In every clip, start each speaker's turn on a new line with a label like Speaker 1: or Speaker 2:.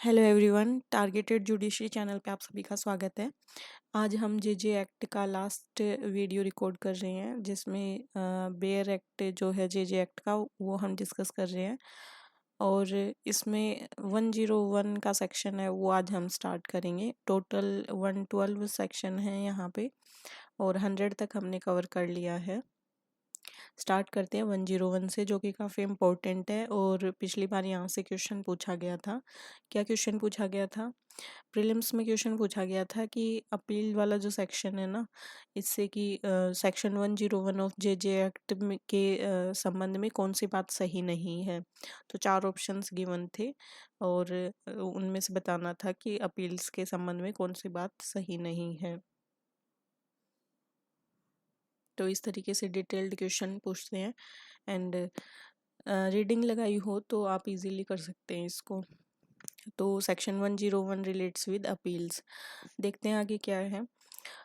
Speaker 1: Hello everyone, targeted judiciary channel पे आप सभी का स्वागत है। आज हम जेजे एक्ट का लास्ट वीडियो रिकॉर्ड कर रहे हैं, जिसमें बेयर एक्ट जो है जेजे एक्ट का वो हम डिस्कस कर रहे हैं। और इसमें 101 का सेक्शन है वो आज हम स्टार्ट करेंगे। टोटल 112 सेक्शन है यहाँ पे और 100 तक हमने कवर कर लिया है। स्टार्ट करते हैं 101 से, जो कि काफ़ी इम्पोर्टेंट है और पिछली बार यहाँ से क्वेश्चन पूछा गया था। क्या क्वेश्चन पूछा गया था? प्रीलिम्स में क्वेश्चन पूछा गया था कि अपील वाला जो सेक्शन है ना, इससे कि सेक्शन 101 ऑफ जेजे एक्ट के संबंध में कौन सी बात सही नहीं है। तो 4 ऑप्शंस गिवन थे और उनमें से बताना था कि अपील्स के संबंध में कौन सी बात सही नहीं है। तो इस तरीके से डिटेल्ड क्वेश्चन पूछते हैं एंड रीडिंग लगाई हो तो आप इजीली कर सकते हैं इसको। तो सेक्शन 101 रिलेट्स विद अपील्स। देखते हैं आगे क्या है।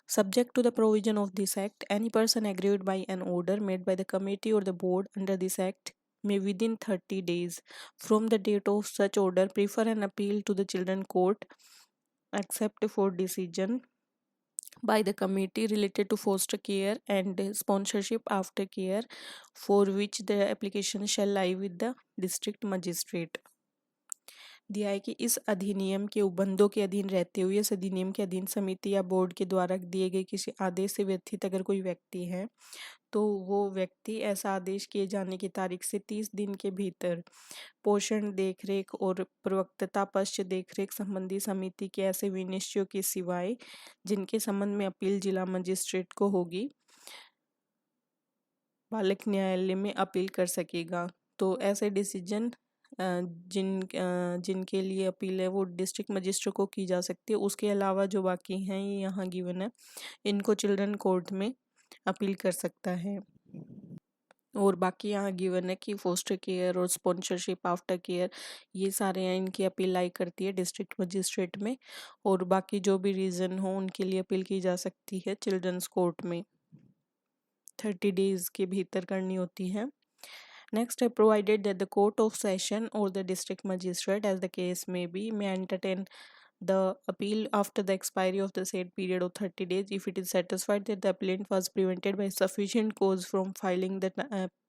Speaker 1: Subject to the provision of this act, any person aggrieved by an order made by the committee or the board under this act may within 30 days from the date of such order prefer an appeal to the children court except for decision by the committee related to foster care and sponsorship after care, for which the application shall lie with the district magistrate। दिया है कि इस अधिनियम के उपबंधों के अधीन रहते हुए इस अधिनियम के अधीन समिति या बोर्ड के द्वारा दिए गए किसी आदेश से व्यथित अगर कोई व्यक्ति है, तो वो व्यक्ति ऐसा आदेश किए जाने की तारीख से 30 दिन के भीतर पोषण देखरेख और प्रवक्ता पक्ष देखरेख संबंधी समिति के ऐसे विनिश्चयों के सिवाय जिनके संबंध में अपील जिला मजिस्ट्रेट को होगी, बालक न्यायालय में अपील कर सकेगा। तो ऐसे डिसीजन जिनके लिए अपील है वो डिस्ट्रिक्ट मजिस्ट्रेट को की जा सकती है। उसके अलावा जो बाकी हैं ये यहाँ गिवन है, इनको चिल्ड्रन कोर्ट में अपील कर सकता है। और बाकी यहाँ गिवन है कि फोस्टर केयर और स्पॉन्सरशिप आफ्टर केयर ये सारे हैं, इनकी अपील लाई करती है डिस्ट्रिक्ट मजिस्ट्रेट में। और बाकी जो भी रीज़न हो उनके लिए अपील की जा सकती है चिल्ड्रंस कोर्ट में। 30 डेज के भीतर करनी होती है। Next, I provided that the court of session or the district magistrate, as the case may be, may entertain the appeal after the expiry of the said period of 30 days if it is satisfied that the appellant was prevented by sufficient cause from filing the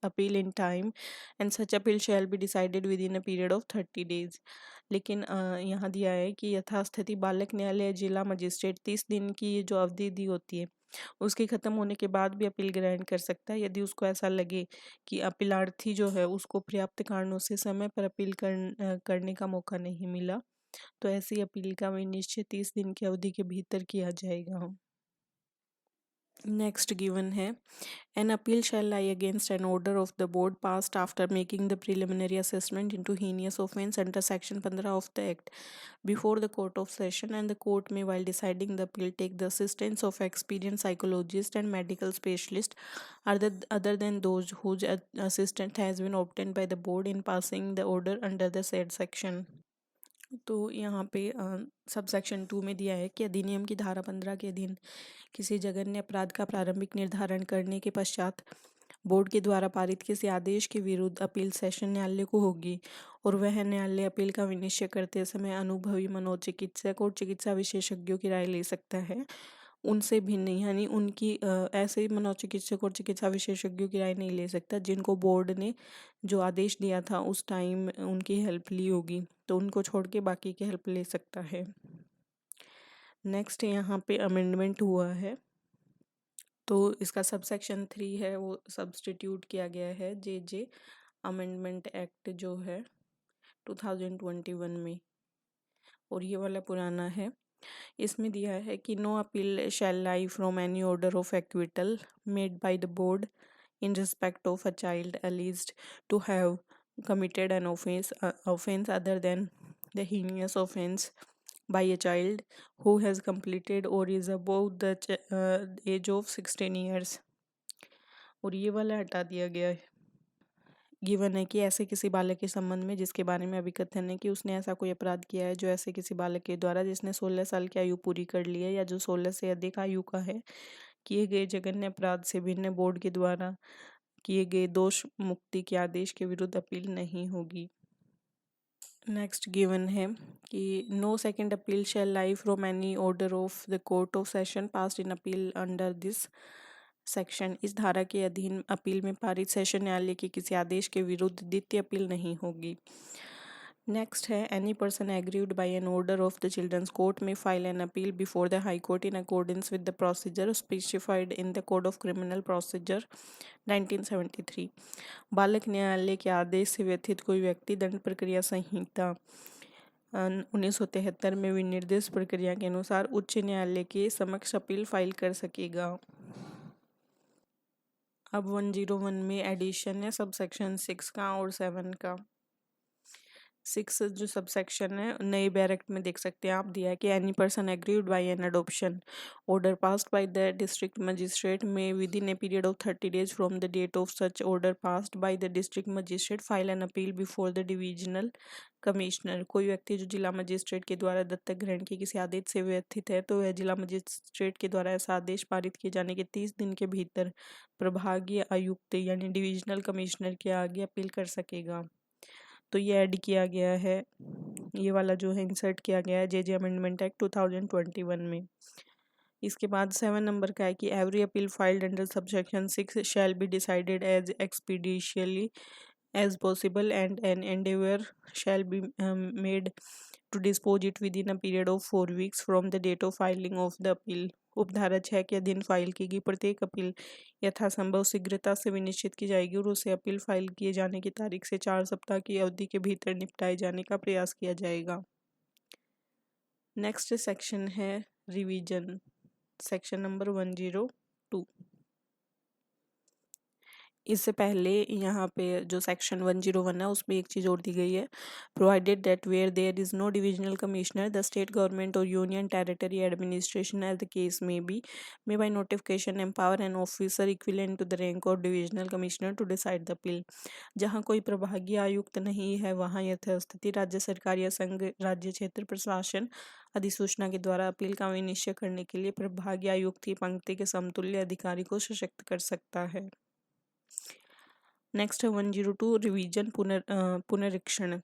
Speaker 1: appeal in time, and such appeal shall be decided within a period of 30 days। लेकिन यहाँ दिया है कि यथास्थिति बालक न्यायालय जिला magistrate 30 दिन की ये जो अवधि दी होती है उसके ख़त्म होने के बाद भी अपील ग्रहण कर सकता है, यदि उसको ऐसा लगे कि अपीलार्थी जो है उसको पर्याप्त कारणों से समय पर अपील करने का मौका नहीं मिला, तो ऐसी अपील का विनिश्चय 30 दिन की अवधि के भीतर किया जाएगा। नेक्स्ट गिवन है, an appeal shall lie against an order of the board passed after making the preliminary assessment into heinous offence under section 15 of the act before the court of session, and the court में while deciding the appeal take the assistance of experienced psychologist and medical specialist other than those whose assistance has been obtained by the board in passing the order under the said section। तो यहाँ पे sub section 2 में दिया है कि अधिनियम की धारा 15 के अधीन किसी जघन्य अपराध का प्रारंभिक निर्धारण करने के पश्चात बोर्ड के द्वारा पारित किसी आदेश के विरुद्ध अपील सेशन न्यायालय को होगी और वह न्यायालय अपील का विनिश्चय करते समय अनुभवी मनोचिकित्सक और चिकित्सा विशेषज्ञों की राय ले सकता है। उनसे भिन्न यानी उनकी ऐसे मनोचिकित्सक और चिकित्सा विशेषज्ञों की राय नहीं ले सकता जिनको बोर्ड ने जो आदेश दिया था उस टाइम उनकी हेल्प ली होगी, तो उनको छोड़ के बाकी की हेल्प ले सकता है। नेक्स्ट यहाँ पे अमेंडमेंट हुआ है, तो इसका सब सेक्शन 3 है वो सब्सटीट्यूट किया गया है जे अमेंडमेंट एक्ट जो है 2021 में, और ये वाला पुराना है। इसमें दिया है कि no appeal shall lie from any order of acquittal made by the board in respect of a child alleged to have committed an offense other than the heinous offense by a child who has completed or is above the age of 16 years। और ये वाला हटा दिया गया है। Given है कि ऐसे किसी बालक के संबंध में जिसके बारे में अभी कथन है कि उसने ऐसा कोई अपराध किया है जो ऐसे किसी बालक के द्वारा जिसने 16 साल की आयु पूरी कर ली है या जो 16 से अधिक आयु का है किए गए जघन्य अपराध से भिन्न बोर्ड के द्वारा किए गए दोष मुक्ति के आदेश के विरुद्ध अपील नहीं होगी। नेक्स्ट गिवन है कि no second appeal shall lie from any order of the court of session passed in appeal under this section. इस धारा के अधीन अपील में पारित सेशन न्यायालय के किसी आदेश के विरुद्ध द्वितीय अपील नहीं होगी। नेक्स्ट है any person aggrieved by an order of the children's court में file an appeal before the high court in accordance with the procedure specified in the code of criminal procedure 1973। बालक न्यायालय के आदेश से व्यथित कोई व्यक्ति दंड प्रक्रिया संहिता 1973 में विनिर्देश प्रक्रिया के अनुसार उच्च न्यायालय के समक्ष अपील फाइल कर सकेगा। अब 101 में एडिशन है सब सेक्शन 6 का और 7 का। 6 जो सबसेक्शन है नए बैरेक्ट में देख सकते हैं आप, दिया है कि any person aggrieved by an adoption order passed by the district magistrate may within a period of 30 days from the date of such order passed by the district magistrate file an appeal before the divisional commissioner. कोई व्यक्ति जो जिला magistrate के द्वारा दत्तक ग्रहण के किसी आदेश से व्यथित है तो वह जिला मजिस्ट्रेट के द्वारा ऐसा आदेश पारित किए जाने के 30 दिन के भीतर प्रभागीय आयुक्त यानी डिविजनल कमिश्नर के आगे अपील कर सकेगा। तो ये ऐड किया गया है, ये वाला जो है इंसर्ट किया गया है जे अमेंडमेंट एक्ट 2021 में। इसके बाद 7 नंबर का है कि every appeal filed under subsection 6 shall be decided as expeditiously as possible and an endeavor shall be made to dispose it within a period of 4 weeks from the date of filing of the appeal। उपधारा 6 के अधीन file की गई प्रत्येक appeal यथासंभव शीघ्रता से विनिश्चित की जाएगी और उसे अपील फाइल किए जाने की तारीख से 4 सप्ताह की अवधि के भीतर निपटाए जाने का प्रयास किया जाएगा। नेक्स्ट सेक्शन है रिवीजन, सेक्शन नंबर 102। इससे पहले यहाँ पे जो सेक्शन 101 है उसमें एक चीज़ और दी गई है, provided that where there is no divisional commissioner the state government or union territory administration as the case may by notification empower an officer equivalent to the rank or divisional commissioner to decide the appeal. जहाँ कोई प्रभागीय आयुक्त नहीं है वहाँ यथास्थिति राज्य सरकार या संघ राज्य क्षेत्र प्रशासन अधिसूचना के द्वारा अपील का निश्चय करने के लिए प्रभागीय आयुक्त की पंक्ति के समतुल्य अधिकारी को सशक्त कर सकता है। नेक्स्ट है 102 रिवीजन पुनरीक्षण।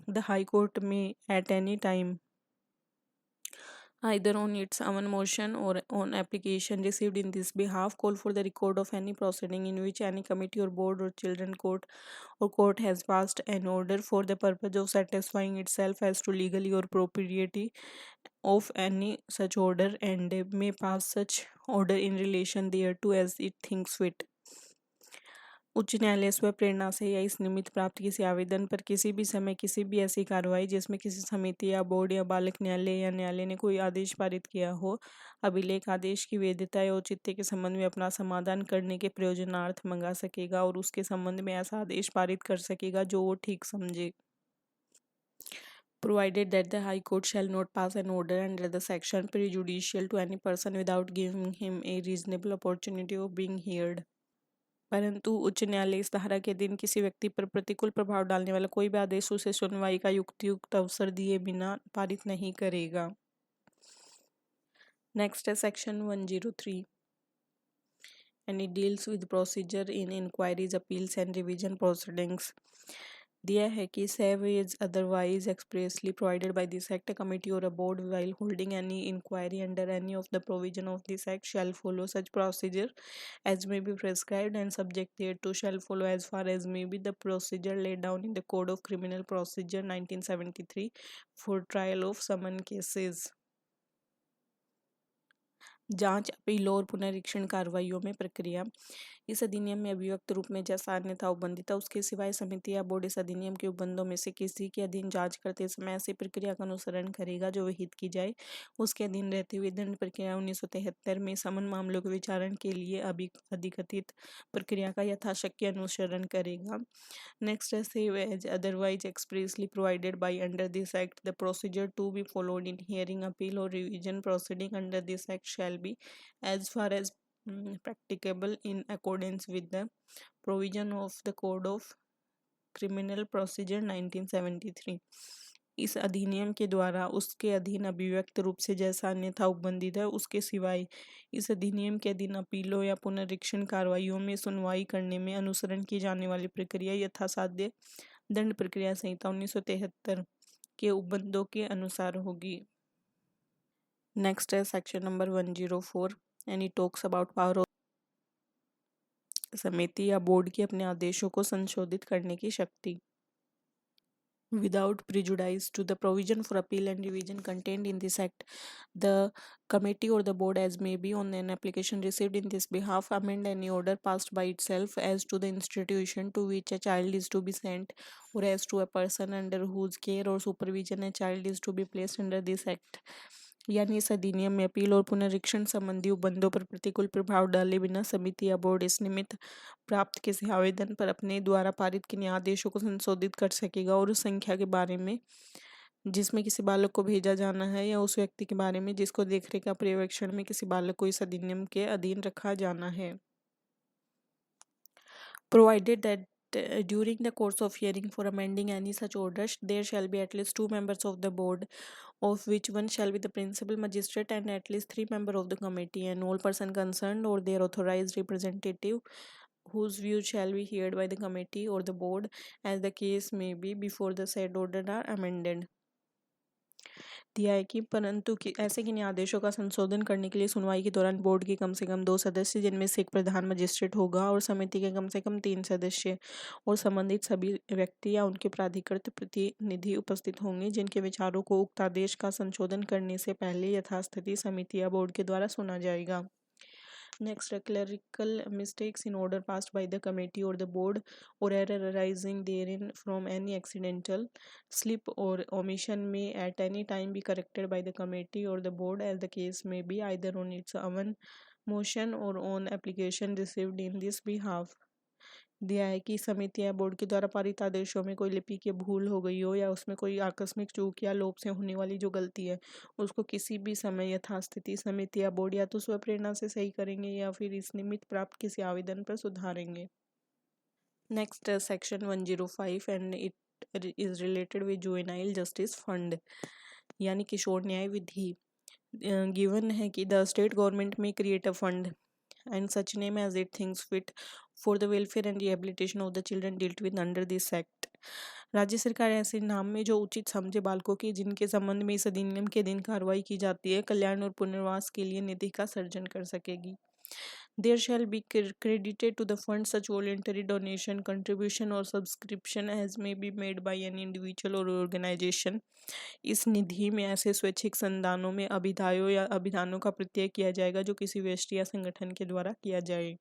Speaker 1: द हाई कोर्ट में at any time either on its own motion or on application received in this behalf call for the record of any proceeding in which any committee or board or children court or court has passed an order for the purpose of satisfying itself as to legality or propriety of any such order and may pass such order in relation thereto as it thinks fit। उच्च न्यायालय स्व प्रेरणा से या इस निमित्त प्राप्त किसी आवेदन पर किसी भी समय किसी भी ऐसी कार्रवाई जिसमें किसी समिति या बोर्ड या बालक न्यायालय या न्यायालय ने कोई आदेश पारित किया हो अभिलेख आदेश की वैधता या औचित्य के संबंध में अपना समाधान करने के प्रयोजनार्थ मंगा सकेगा और उसके संबंध में ऐसा आदेश पारित कर सकेगा जो वो ठीक समझे। Provided that the High Court shall not pass an order under the section prejudicial to any person without giving him a reasonable opportunity of being heard। परंतु उच्च न्यायालय इस धारा के अधीन किसी व्यक्ति पर प्रतिकूल प्रभाव डालने वाला कोई भी आदेश उसे सुनवाई का युक्त अवसर दिए बिना पारित नहीं करेगा। नेक्स्ट है section 103 and it deals with procedure in inquiries, appeals and revision proceedings। दिया है कि save is otherwise expressly provided by this act, a committee or a board while holding any inquiry under any of the provision of this act shall follow such procedure as may be prescribed and subject thereto shall follow as far as may be the procedure laid down in the Code of Criminal Procedure 1973 for trial of summon cases। जांच, appeal और पुनरीक्षण कार्रवाइयों में प्रक्रिया। इस अधिनियम में अभिव्यक्त रूप में जैसा अन्यथा उपबंधित है उसके सिवाय समिति या बोर्ड इस अधिनियम के उपबंधों में से किसी के अधीन जांच करते समय ऐसी प्रक्रिया का अनुसरण करेगा जो विहित की जाए। उसके अधीन रहते हुए दंड प्रक्रिया 1973 में समन मामलों के विचारण के लिए अधिकथित प्रक्रिया का यथाशक्य अनुसरण करेगा। नेक्स्ट है save as otherwise expressly provided by under this act the procedure to be followed in hearing appeal or revision proceeding under this act shall be as far as practicable in accordance with the provision of the Code of Criminal Procedure 1973। इस अधिनियम के द्वारा उसके अधीन अभिव्यक्त रूप से जैसा अन्यथा उपबंधित है उसके सिवाय इस अधिनियम के अधीन अपीलों या पुनरीक्षण कार्रवाइयों में सुनवाई करने में अनुसरण की जाने वाली प्रक्रिया यथासाध्य दंड प्रक्रिया संहिता 1973 के उपबंधों के अनुसार होगी। नेक्स्ट है section number 104 and it talks about power of समिति या बोर्ड की अपने आदेशों को संशोधित करने की शक्ति। Without prejudice to the provision for appeal and revision contained in this act, the committee or the board, as may be on an application received in this behalf, amend any order passed by itself as to the institution to which a child is to be sent, or as to a person under whose care or supervision a child is to be placed under this act। यानी इस अधिनियम में appeal और पुनरीक्षण संबंधी उपबंधों पर प्रतिकूल प्रभाव डाले बिना समिति या बोर्ड इस निमित्त प्राप्त किसी आवेदन पर अपने द्वारा पारित किन्हीं आदेशों को संशोधित कर सकेगा और उस संख्या के बारे में जिसमें किसी बालक को भेजा जाना है या उस व्यक्ति के बारे में जिसको देखरेख या पर्यवेक्षण में किसी बालक को इस अधिनियम के अधीन रखा जाना है। Provided that during the course of hearing for amending any such orders, there shall be at least 2 members of the board, of which one shall be the principal magistrate and at least 3 members of the committee, and all persons concerned or their authorized representative, whose views shall be heard by the committee or the board, as the case may be, before the said order are amended। दिया है कि परंतु ऐसे किन्हीं आदेशों का संशोधन करने के लिए सुनवाई के दौरान बोर्ड के कम से कम 2 सदस्य, जिनमें से एक प्रधान मजिस्ट्रेट होगा, और समिति के कम से कम 3 सदस्य और संबंधित सभी व्यक्ति या उनके प्राधिकृत प्रतिनिधि उपस्थित होंगे, जिनके विचारों को उक्त आदेश का संशोधन करने से पहले यथास्थिति समिति या बोर्ड के द्वारा सुना जाएगा। Next, clerical mistakes in order passed by the committee or the board, or error arising therein from any accidental slip or omission, may at any time be corrected by the committee or the board, as the case may be, either on its own motion or on application received in this behalf। दिया है कि समिति या board के द्वारा पारित आदेशों में कोई लिपि की भूल हो गई हो या उसमें कोई आकस्मिक चूक या लोप से होने वाली जो गलती है उसको किसी भी समय यथास्थिति समिति या बोर्ड या तो स्वप्रेरणा से सही करेंगे या फिर इस निमित्त प्राप्त किसी आवेदन पर सुधारेंगे। Next section 105 and it is related with juvenile justice fund यानी किशोर न्याय विधि। गिवन है कि the state government may create a fund and such name as it thinks fit for the welfare and rehabilitation of the children dealt with under this act। राज्य सरकार ऐसे नाम में जो उचित समझे बालकों की जिनके संबंध में इस अधिनियम के अधीन कार्रवाई की जाती है कल्याण और पुनर्वास के लिए निधि का सर्जन कर सकेगी। There shall be credited to the fund such voluntary donation, contribution or subscription as may be made by an individual or organization। इस निधि में ऐसे स्वैच्छिक संदानों में अभिधायों या अभिधानों का प्रत्यय किया जाएगा जो किसी व्यक्ति या संगठन के द्वारा किया जाए।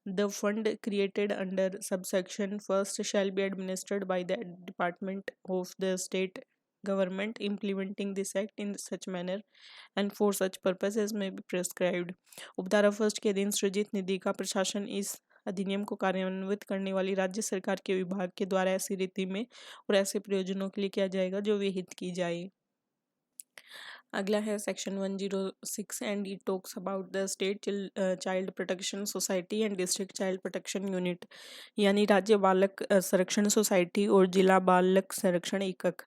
Speaker 1: The fund created under subsection first shall be administered by the Department of the State Government implementing this act in such manner and for such purpose as may be prescribed। उपधारा फर्स्ट के अधीन सृजित निधि का प्रशासन इस अधिनियम को कार्यान्वित करने वाली राज्य सरकार के विभाग के द्वारा ऐसी रीति में और ऐसे प्रयोजनों के लिए किया जाएगा जो विहित की जाए। अगला है section 106 and it talks about the state child protection society and district child protection unit यानी राज्य बालक संरक्षण सोसाइटी और जिला बालक संरक्षण एकक।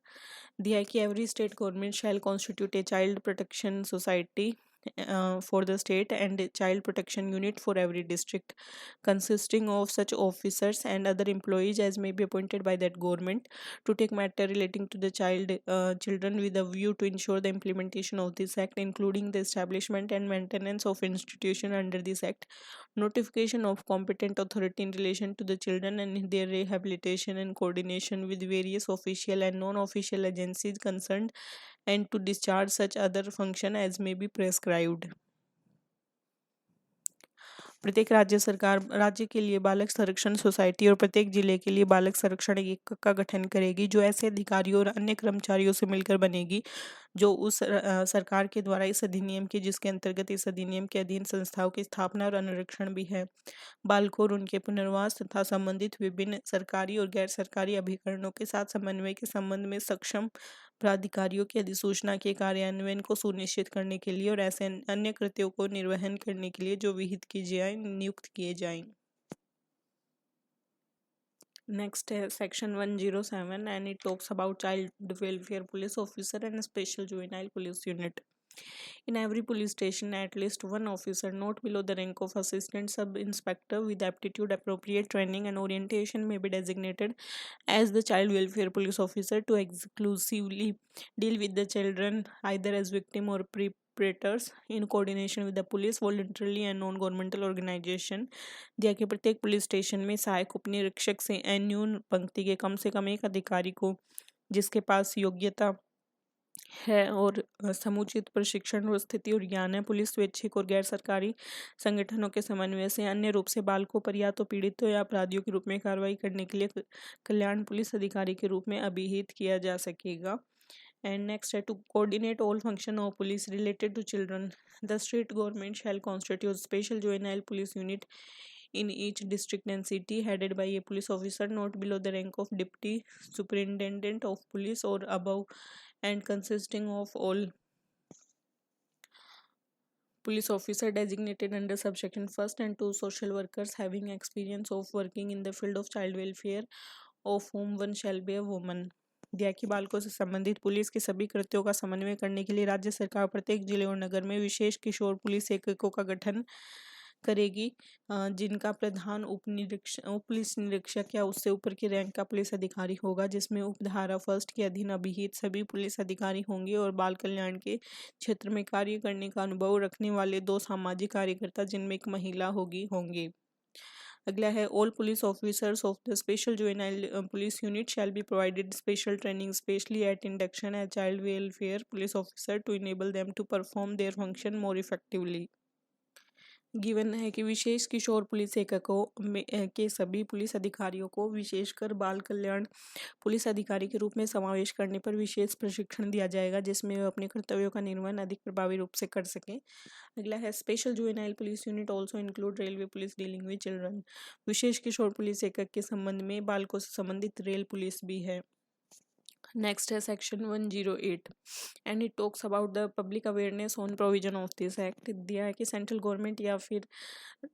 Speaker 1: दिया है कि every state government shell constitute a child protection society for the state and a child protection unit for every district consisting of such officers and other employees as may be appointed by that government to take matter relating to the children with a view to ensure the implementation of this act including the establishment and maintenance of institution under this act, notification of competent authority in relation to the children and their rehabilitation and coordination with various official and non-official agencies concerned and to discharge such other function as may be prescribed। प्रत्येक राज्य के लिए बालक संरक्षण society और प्रत्येक जिले के लिए बालक संरक्षण एकक का गठन करेगी जो ऐसे अधिकारियों और अन्य कर्मचारियों से मिलकर बनेगी जो उस सरकार के द्वारा इस अधिनियम के जिसके अंतर्गत इस अधिनियम के अधीन संस्थाओं की स्थापना और अनुरक्षण भी है। बालकों और उनके पुनर्वास तथा संबंधित विभिन्न सरकारी और गैर सरकारी अभिकरणों के साथ समन्वय के संबंध में सक्षम प्राधिकारियों की अधिसूचना के कार्यान्वयन को सुनिश्चित करने के लिए और ऐसे अन्य कृत्यों को निर्वहन करने के लिए जो विहित किए जाए नियुक्त किए जाएं। नेक्स्ट है section 107 and it talks about child welfare police officer and special juvenile police unit. In every police station, at least one officer, not below the rank of assistant sub-inspector with aptitude, appropriate training, and orientation may be designated as the child welfare police officer to exclusively deal with the children either as victim or predators in coordination with the police voluntarily and non governmental organisation दिया कि प्रत्येक police station में सहायक उपनिरीक्षक से न्यून पंक्ति के कम से कम एक अधिकारी को जिसके पास योग्यता है और समुचित प्रशिक्षण और स्थिति और ज्ञान है पुलिस स्वैच्छिक और गैर सरकारी संगठनों के समन्वय से अन्य रूप से बालकों पर या तो पीड़ितों या अपराधियों के रूप में कार्रवाई करने के लिए कल्याण पुलिस अधिकारी के रूप में अभिहित किया जा सकेगा. And next, to coordinate all function of police related to children, the state government shall constitute special juvenile police unit in each district and city headed by a police officer not below the rank of deputy superintendent of police or above and consisting of all police officer designated under subsection 1st and 2 social workers having experience of working in the field of child welfare of whom one shall be a woman. दिया कि बालकों से संबंधित police के सभी कृत्यों का समन्वय करने के लिए राज्य सरकार प्रत्येक जिले और नगर में विशेष किशोर पुलिस एककों का गठन करेगी जिनका प्रधान उप पुलिस निरीक्षक या उससे ऊपर के रैंक का पुलिस अधिकारी होगा जिसमें उपधारा 1 के अधीन अभिहित सभी पुलिस अधिकारी होंगे और बाल कल्याण के क्षेत्र में कार्य करने का अनुभव रखने वाले 2 सामाजिक कार्यकर्ता जिनमें एक महिला होंगे. अगला है all police officers of the special juvenile police unit shall be provided special training specially at induction as child welfare police officer to enable them to perform their function more effectively. Given है कि विशेष किशोर police एककों में के सभी police अधिकारियों को विशेषकर बाल कल्याण पुलिस अधिकारी के रूप में समावेश करने पर विशेष प्रशिक्षण दिया जाएगा जिसमें वे अपने कर्तव्यों का निर्वहन अधिक प्रभावी रूप से कर सकें. अगला है special juvenile police unit also include railway police dealing with children. विशेष किशोर पुलिस एकक के संबंध में बालकों से संबंधित रेल पुलिस भी है. नेक्स्ट है section 108 and it talks about the public awareness on provision of this act. दिया है कि सेंट्रल गवर्नमेंट या फिर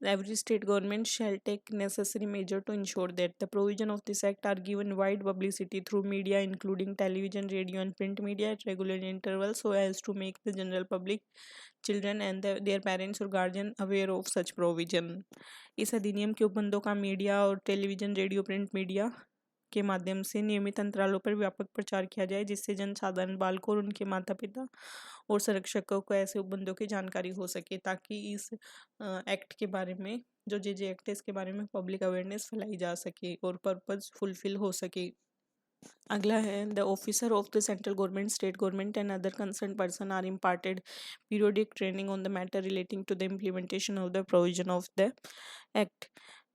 Speaker 1: every state government shall take necessary measure to ensure that the provision of this act are given wide publicity through media including television radio and print media at regular interval so as to make the general public children and their parents और guardian aware of such provision. इस अधिनियम के उपबंधों का media और television radio print media के माध्यम से नियमित अंतरालों पर व्यापक प्रचार किया जाए जिससे जनसाधारण बालकों और उनके माता पिता और संरक्षकों को ऐसे उपबंधों की जानकारी हो सके ताकि इस एक्ट के बारे में जो जे एक्ट है इसके बारे में पब्लिक अवेयरनेस फैलाई जा सके और पर्पज फुलफिल हो सके. अगला है the officer of the central government state government and other concern person are imparted periodic training on the matter relating to the implementation of the provision of the act.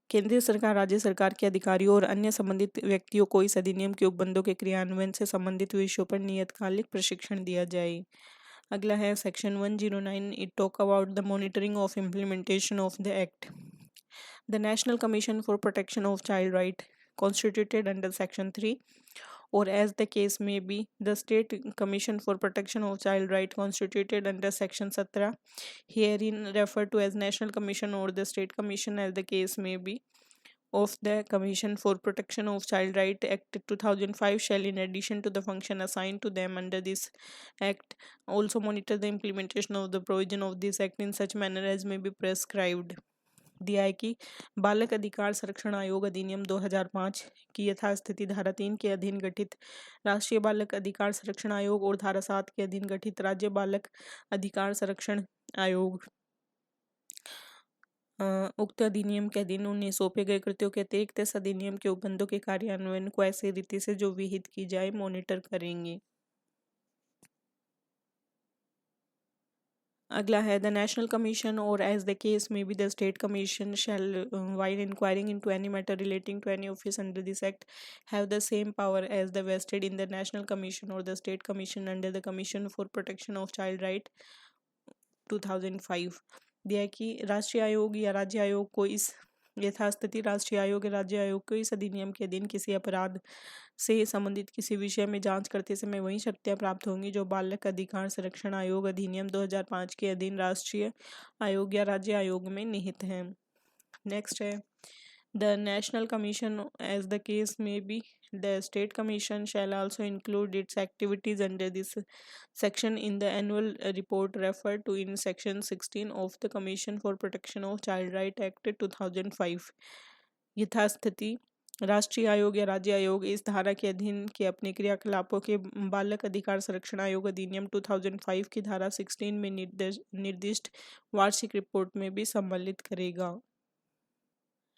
Speaker 1: केंद्रीय सरकार राज्य सरकार के अधिकारियों और अन्य संबंधित व्यक्तियों को इस अधिनियम के उपबंधों के क्रियान्वयन से संबंधित विषयों पर नियतकालिक प्रशिक्षण दिया जाए. अगला है section 109 it talk about the monitoring of implementation of the act. The national commission for protection of child right constituted under section 3 or as the case may be the state commission for protection of child right constituted under section 17 herein referred to as national commission or the state commission as the case may be of the commission for protection of child right act 2005 shall in addition to the function assigned to them under this act also monitor the implementation of the provision of this act in such manner as may be prescribed. दिया है कि बालक अधिकार संरक्षण आयोग अधिनियम 2005 की यथास्थिति धारा 3 के अधीन गठित राष्ट्रीय बालक अधिकार संरक्षण आयोग और धारा 7 के अधीन गठित राज्य बालक अधिकार संरक्षण आयोग उक्त अधिनियम के अधीन उन्हें सौंपे गए कृत्यों के अतिरिक्त इस अधिनियम के उपबंधों के कार्यान्वयन को ऐसी रीति से जो विहित की जाए मॉनिटर करेंगे. अगला है द नेशनल कमीशन और एज द केस में be the state commission shell while inquiring into any matter relating to any office under this act have the same power as the vested in the national commission or the state commission under the commission for protection of child right 2005. दिया है कि राष्ट्रीय आयोग या राज्य आयोग को इस यथास्थिति राष्ट्रीय आयोग या राज्य आयोग को इस अधिनियम के अधीन किसी अपराध से संबंधित किसी विषय में जांच करते समय वही शक्तियां प्राप्त होंगी जो बालक अधिकार संरक्षण आयोग अधिनियम 2005 के अधीन राष्ट्रीय आयोग या राज्य आयोग में निहित हैं. नेक्स्ट है The National Commission, as the case may be, the State Commission shall also include its activities under this section in the annual report referred to in Section 16 of the Commission for Protection of Child Right Act 2005. यथास्थिति राष्ट्रीय आयोग या राज्य आयोग इस धारा के अधीन के अपने क्रियाकलापों के बालक अधिकार संरक्षण आयोग अधिनियम 2005 की धारा 16 में निर्दिष्ट वार्षिक रिपोर्ट में भी सम्मिलित करेगा.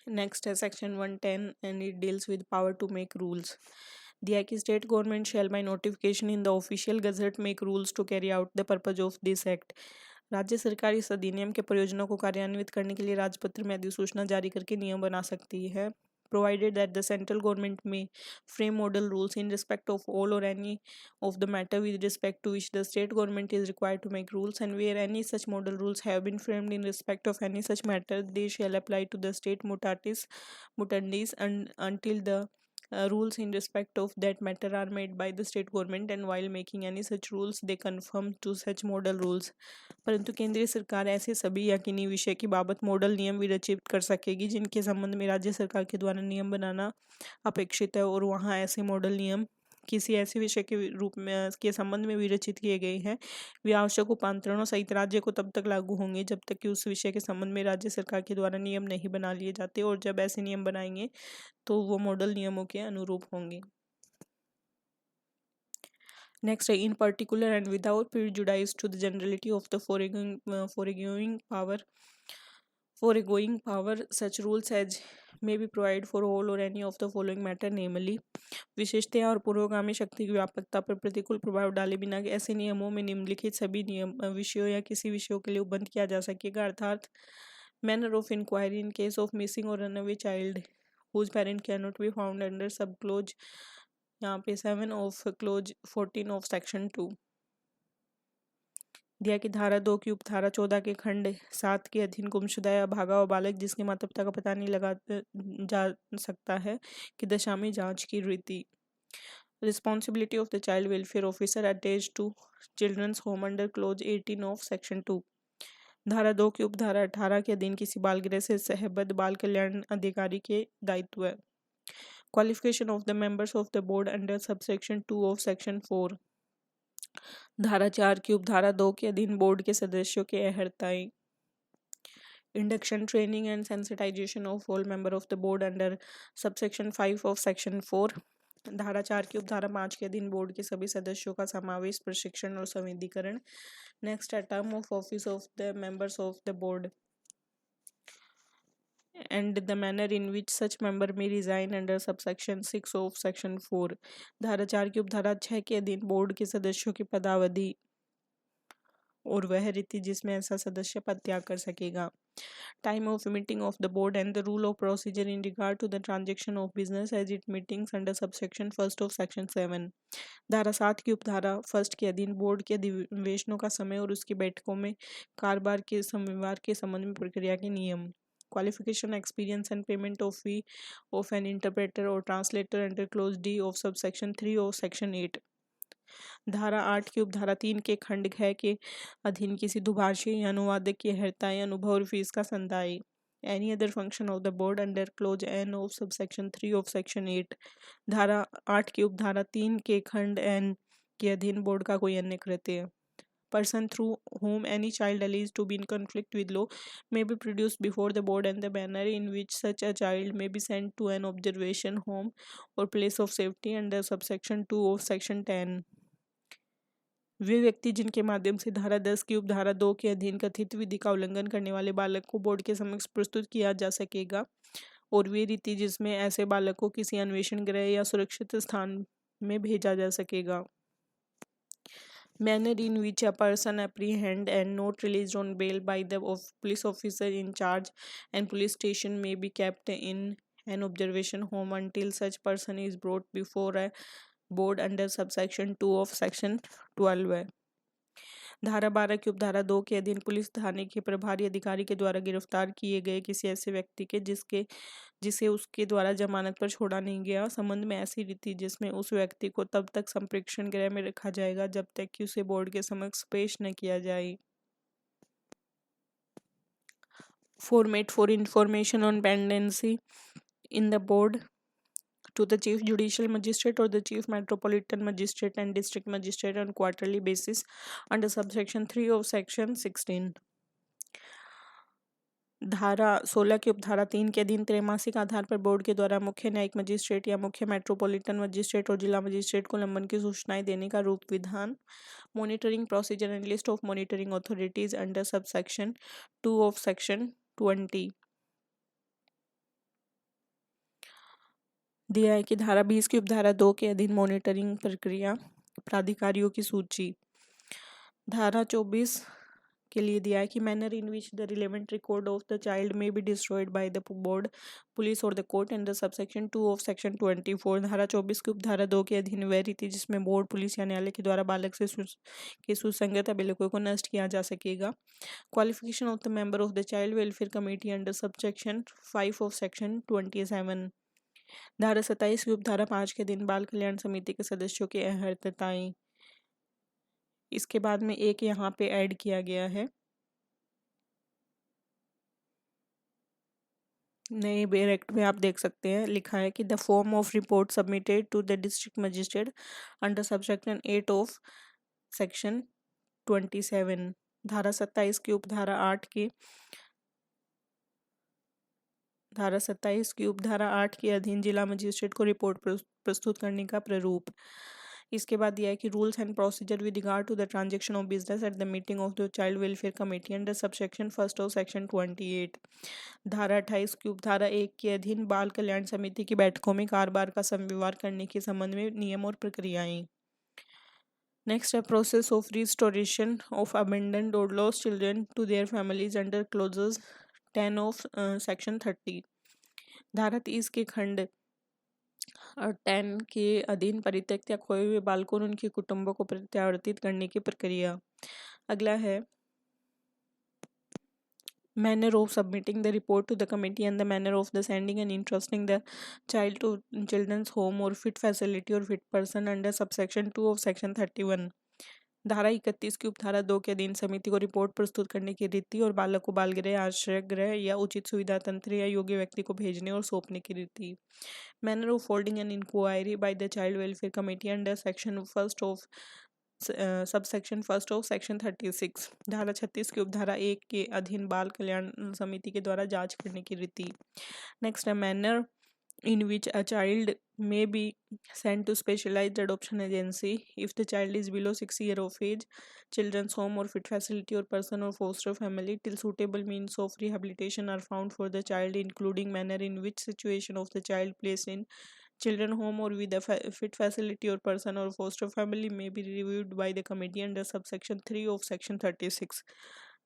Speaker 1: Next is section 110 and it deals with power to make rules. The Aki state government shall by notification in the official gazette make rules to carry out the purpose of this act. राज्य सरकार इस अधिनियम के प्रयोजनों को कार्यान्वित करने के लिए राजपत्र में अधिसूचना जारी करके नियम बना सकती है. Provided that the central government may frame model rules in respect of all or any of the matter with respect to which the state government is required to make rules, and where any such model rules have been framed in respect of any such matter, they shall apply to the state mutandis and until the rules in respect of that matter are made by the state government, and while making any such rules they conform to such model rules. परंतु केंद्रीय सरकार ऐसे सभी यकीनी विषय की बाबत model नियम विरचित कर सकेगी जिनके संबंध में राज्य सरकार के द्वारा नियम बनाना अपेक्षित है, और वहाँ ऐसे मॉडल नियम किसी ऐसे विषय के रूप में के संबंध में विरचित किए गए हैं, वे आवश्यक उपांतरणों सहित राज्य को तब तक लागू होंगे जब तक कि उस विषय के संबंध में राज्य सरकार के द्वारा नियम नहीं बना लिए जाते, और जब ऐसे नियम बनाएंगे तो वो मॉडल नियमों के अनुरूप होंगे. Next, in particular and without prejudice to the generality of the foregoing power, such rules as may be provided for all or any of the following matter, namely, विशेषतया और पूर्वगामी शक्ति की व्यापकता पर प्रतिकूल प्रभाव डाले बिना ऐसे नियमों में निम्नलिखित सभी नियम विषयों या किसी विषयों के लिए उपबंध किया जा सकेगा, अर्थात manner of inquiry in case of missing or runaway child whose parent cannot be found under sub clause यहाँ पे 7 of clause 14 of section 2. दिया कि धारा 2 की उपधारा 14 के खंड 7 के अधीन गुमशुदा या भागा हुआ बालक जिसके माता पिता का पता नहीं लगा जा सकता है कि दशा में जांच की रीति. Responsibility of the child welfare officer attached to children's home under clause 18 of section 2. धारा 2 की उपधारा 18 के अधीन किसी बाल गृह से सहबद्ध बाल कल्याण अधिकारी के दायित्व है. Qualification of the members of the board under subsection 2 of section 4. धारा 4 की उपधारा 2 के अधीन बोर्ड के सदस्यों के अहर्ताएं. Induction training and sensitization of all member of the board under subsection 5 of section 4. धारा 4 की उपधारा 5 के अधीन बोर्ड के सभी सदस्यों का समावेश, प्रशिक्षण और संविधिकरण. नेक्स्ट है term of office of the members of the board and the manner in which such member may resign under subsection 6 of section 4. धारा 4 की उपधारा 6 के अधीन बोर्ड के सदस्यों की पदावधि और वह रीति जिसमें ऐसा सदस्य पद त्याग कर सकेगा. Time of meeting of the board and the rule of procedure in regard to the transaction of business as it meetings under subsection 1 of section 7. धारा 7 की उपधारा 1 के अधीन बोर्ड के अधिवेशनों का समय और उसकी बैठकों में कारोबार के संविवार के संबंध में प्रक्रिया के नियम. Qualification, experience and payment of fee of an interpreter or translator under clause D of subsection 3 of section 8. धारा 8 की उपधारा 3 के खंड 6 के अधीन किसी दुभाषी या अनुवादक की अहर्ताएं, अनुभव और फीस का संदाय. Any other function of the board under clause N of subsection 3 of section 8. धारा 8 की उपधारा 3 के खंड N के अधीन बोर्ड का कोई अन्य कृत्य. Person through whom any child alleged to be in conflict with law may be produced before the board, and the manner in which such a child may be sent to an observation home or place of safety under subsection 2 of section 10. वे व्यक्ति जिनके माध्यम से धारा 10 की उपधारा 2 के अधीन कथित विधि का उल्लंघन करने वाले बालक को बोर्ड के समक्ष प्रस्तुत किया जा सकेगा, और वे रीति जिसमें ऐसे बालक को किसी अन्वेषण गृह या सुरक्षित स्थान में भेजा जा सकेगा. Manner in which a person apprehended and not released on bail by the police officer in charge and police station may be kept in an observation home until such person is brought before a board under subsection 2 of section 12 है. धारा 12 की उपधारा 2 के अधीन police थाने के प्रभारी अधिकारी के द्वारा गिरफ्तार किए गए किसी ऐसे व्यक्ति के जिसे उसके द्वारा जमानत पर छोड़ा नहीं गया संबंध में ऐसी रीति जिसमें उस व्यक्ति को तब तक संप्रेक्षण गृह में रखा जाएगा जब तक कि उसे बोर्ड के समक्ष पेश न किया जाए. Format for information on pendency in the board to the chief judicial magistrate or the chief metropolitan magistrate and district magistrate on quarterly basis under subsection 3 of section 16। धारा 16 के उपधारा 3 के अधीन त्रैमासिक आधार पर बोर्ड के द्वारा मुख्य न्यायिक मजिस्ट्रेट या मुख्य मेट्रोपॉलिटन मजिस्ट्रेट और जिला मजिस्ट्रेट को लंबन की सूचनाएं देने का रूप विधान। Monitoring procedure and list of monitoring authorities under subsection 2 of section 20 दिया है कि धारा 20 की उपधारा 2 के अधीन मॉनिटरिंग प्रक्रिया प्राधिकारियों की सूची। धारा 24 के लिए दिया है कि manner in which the relevant record of the child may be destroyed by the board police or the court under subsection 2 of section 24। धारा 24 की उपधारा 2 के अधीन वह रीति जिसमें बोर्ड पुलिस या न्यायालय के द्वारा बालक से के सुसंगत अभिलेखों को नष्ट किया जा सकेगा। Qualification of the member of the child welfare committee under subsection 5 of section 27। धारा 27 की उपधारा 5 के दिन बाल कल्याण समिति के सदस्यों की अहर्ताएं। इसके बाद में एक यहाँ पे ऐड किया गया है नए बैरेक्ट में, आप देख सकते हैं लिखा है कि the form of report submitted to the district magistrate under subsection 8 of section 27। धारा 27 की उपधारा 8 के धारा 27 की उपधारा 8 के अधीन जिला मजिस्ट्रेट को रिपोर्ट प्रस्तुत करने का प्रारूप। इसके बाद दिया है कि rules and procedure with regard to the transaction of business at the meeting of the child welfare committee under subsection 1 of section 28। धारा 28 की उपधारा 1 के अधीन बाल कल्याण समिति की बैठकों में कारोबार का संविवार करने के संबंध में नियम और प्रक्रियाएं। नेक्स्ट है process of restoration of abandoned और lost children to their families under clauses 10 of section 30। धारा 30 के खंड और 10 के अधीन परित्यक्त या खोए हुए बालकों और उनके कुटुंबों को प्रत्यावर्तित करने की प्रक्रिया। अगला है manner of submitting the report to the committee and the manner of the sending and entrusting the child to children's home or fit facility or fit person under subsection 2 of section 31। धारा 31 की उपधारा 2 के अधीन समिति को report प्रस्तुत करने की रीति और बालक को बाल गृह, आश्रय गृह या उचित सुविधा तंत्र या योग्य व्यक्ति को भेजने और सौंपने की रीति। Manner of holding an inquiry by the child welfare committee under section 1 of subsection 1 of section 36। धारा 36 की उपधारा 1 के अधीन बाल कल्याण समिति के द्वारा जांच करने की रीति। नेक्स्ट है manner in which a child may be sent to specialized adoption agency if the child is below 6 years of age, children's home or fit facility or person or foster family till suitable means of rehabilitation are found for the child, including manner in which situation of the child placed in children home or with a fit facility or person or foster family may be reviewed by the committee under subsection 3 of section 36।